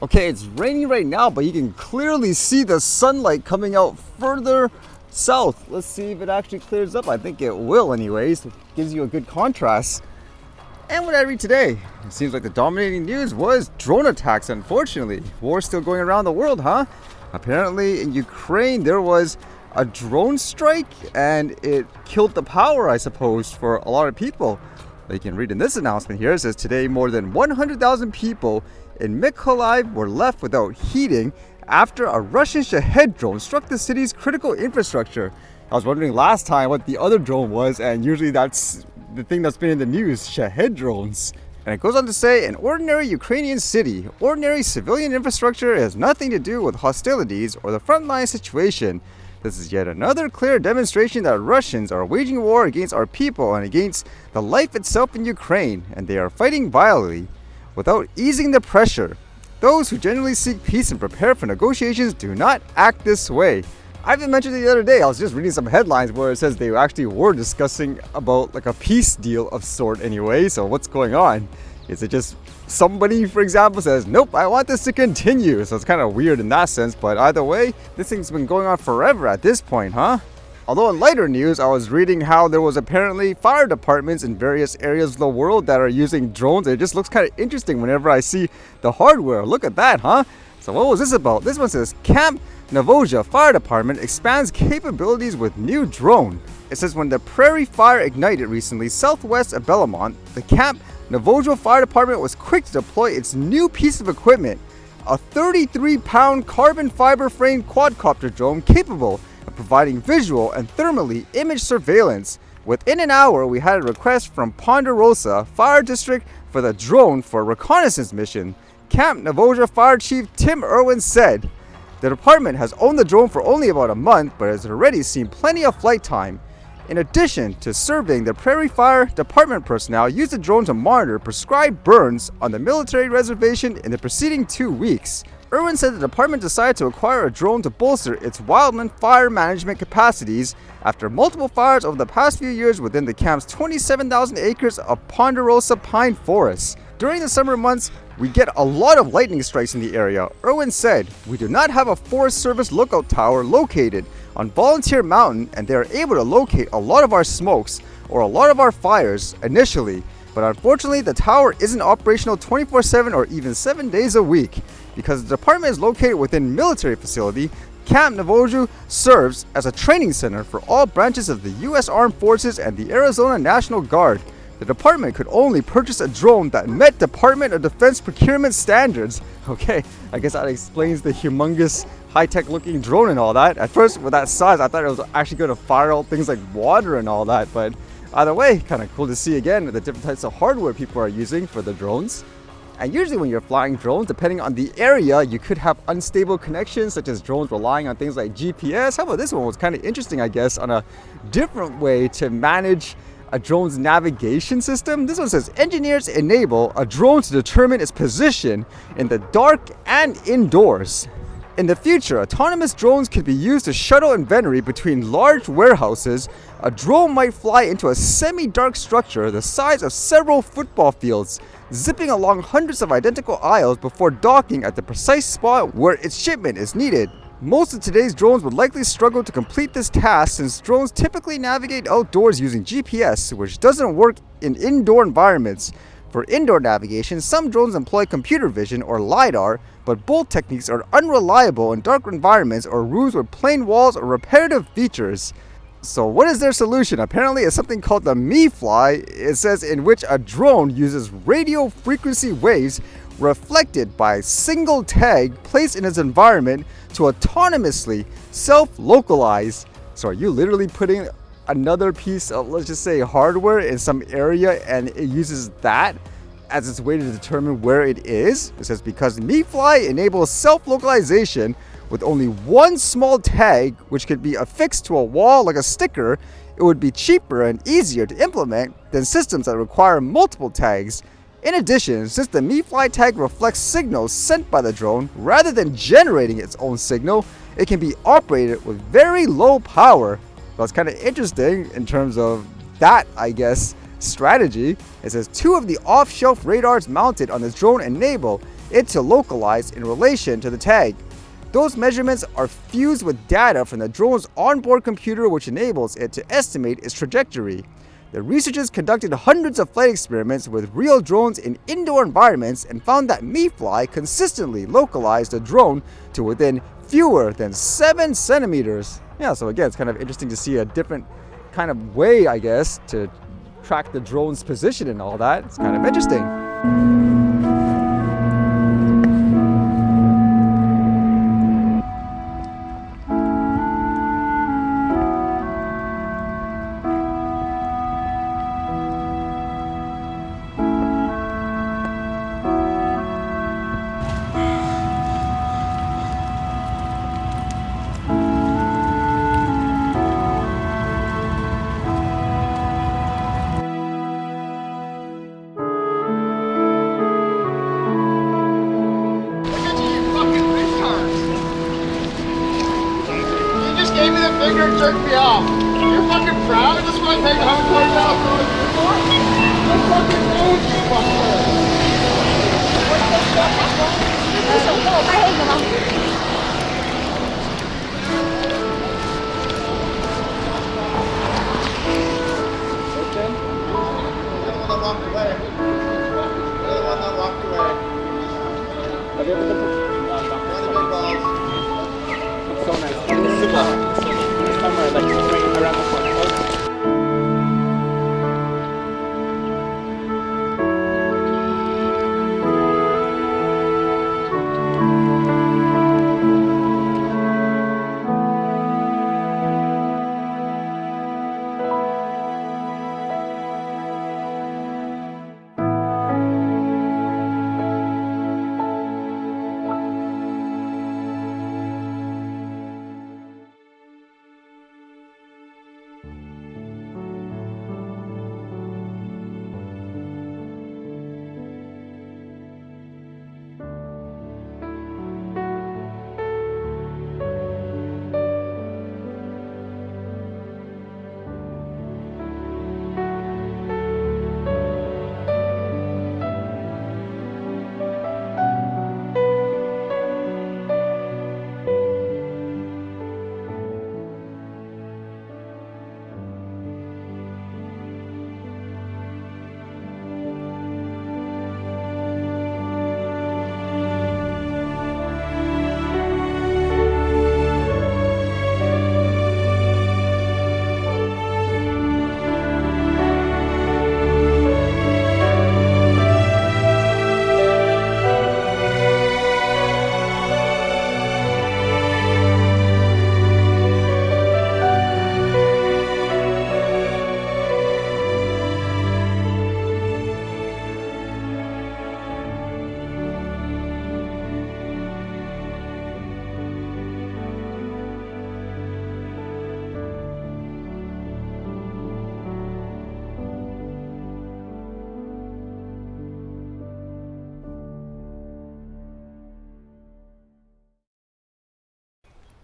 Okay, it's raining right now, but you can clearly see the sunlight coming out further south. Let's see if it actually clears up. I think it will anyways. It gives you a good contrast. And what did I read today? It seems like the dominating news was drone attacks, unfortunately. War's still going around the world, huh? Apparently in Ukraine there was a drone strike and it killed the power, I suppose, for a lot of people. You can read in this announcement here. It says today more than 100,000 people in Mykolaiv were left without heating after a Russian Shahed drone struck the city's critical infrastructure. I was wondering last time what the other drone was, and usually that's the thing that's been in the news, Shahed drones. And it goes on to say, an ordinary Ukrainian city, ordinary civilian infrastructure has nothing to do with hostilities or the frontline situation. This is yet another clear demonstration that Russians are waging war against our people and against the life itself in Ukraine, and they are fighting violently without easing the pressure. Those who genuinely seek peace and prepare for negotiations do not act this way. I even mentioned it the other day. I was just reading some headlines where it says they actually were discussing about like a peace deal of sort anyway. So what's going on? Is it just somebody, for example, says, nope, I want this to continue? So it's kind of weird in that sense, but either way, this thing's been going on forever at this point, huh? Although in lighter news, I was reading how there was apparently fire departments in various areas of the world that are using drones. It just looks kind of interesting whenever I see the hardware. Look at that, huh? So what was this about? This one says, Camp Navajo Fire Department expands capabilities with new drone. It says when the prairie fire ignited recently southwest of Belmont, the Camp Navajo Fire Department was quick to deploy its new piece of equipment, a 33-pound carbon fiber frame quadcopter drone capable of providing visual and thermally image surveillance. Within an hour, we had a request from Ponderosa Fire District for the drone for a reconnaissance mission. Camp Navajo Fire Chief Tim Irwin said, the department has owned the drone for only about a month, but has already seen plenty of flight time. In addition to surveying, the Prairie Fire Department personnel used the drone to monitor prescribed burns on the military reservation in the preceding 2 weeks. Irwin said the department decided to acquire a drone to bolster its wildland fire management capacities after multiple fires over the past few years within the camp's 27,000 acres of Ponderosa pine forests. During the summer months, we get a lot of lightning strikes in the area. Irwin said, we do not have a Forest Service lookout tower located on Volunteer Mountain, and they are able to locate a lot of our smokes or a lot of our fires initially, but unfortunately the tower isn't operational 24/7 or even 7 days a week. Because the department is located within military facility, Camp Navajo serves as a training center for all branches of the U.S. Armed Forces and the Arizona National Guard. The department could only purchase a drone that met Department of Defense procurement standards. Okay, I guess that explains the humongous high-tech looking drone and all that. At first, with that size, I thought it was actually going to fire out things like water and all that, but either way, kind of cool to see again the different types of hardware people are using for the drones. And usually when you're flying drones, depending on the area, you could have unstable connections, such as drones relying on things like GPS. How about this one? It was kind of interesting, I guess, on a different way to manage a drone's navigation system. This one says, engineers enable a drone to determine its position in the dark and indoors. In the future, autonomous drones could be used to shuttle inventory between large warehouses. A drone might fly into a semi-dark structure the size of several football fields, zipping along hundreds of identical aisles before docking at the precise spot where its shipment is needed. Most of today's drones would likely struggle to complete this task since drones typically navigate outdoors using GPS, which doesn't work in indoor environments. For indoor navigation, some drones employ computer vision or LiDAR, but both techniques are unreliable in dark environments or rooms with plain walls or repetitive features. So what is their solution? Apparently it's something called the MiFly. It says in which a drone uses radio frequency waves reflected by a single tag placed in its environment to autonomously self-localize. So are you literally putting another piece of, let's just say, hardware in some area and it uses that as its way to determine where it is? It says because MiFly enables self-localization with only one small tag, which could be affixed to a wall like a sticker, it would be cheaper and easier to implement than systems that require multiple tags. In addition, since the MiFly tag reflects signals sent by the drone rather than generating its own signal, it can be operated with very low power. Well, it's kind of interesting in terms of that, I guess, strategy. It says 2 of the off-shelf radars mounted on this drone enable it to localize in relation to the tag. Those measurements are fused with data from the drone's onboard computer, which enables it to estimate its trajectory. The researchers conducted hundreds of flight experiments with real drones in indoor environments and found that MiFly consistently localized the drone to within fewer than 7 centimeters. Yeah, so again, it's kind of interesting to see a different kind of way, I guess, to track the drone's position and all that. It's kind of interesting. Gave me the finger and jerked me off. You're fucking proud? This is what I paid $120 for it. You're fucking rude, you fucker. So nice. It's super. This camera like swinging around the corner.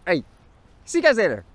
Hey, see you guys later.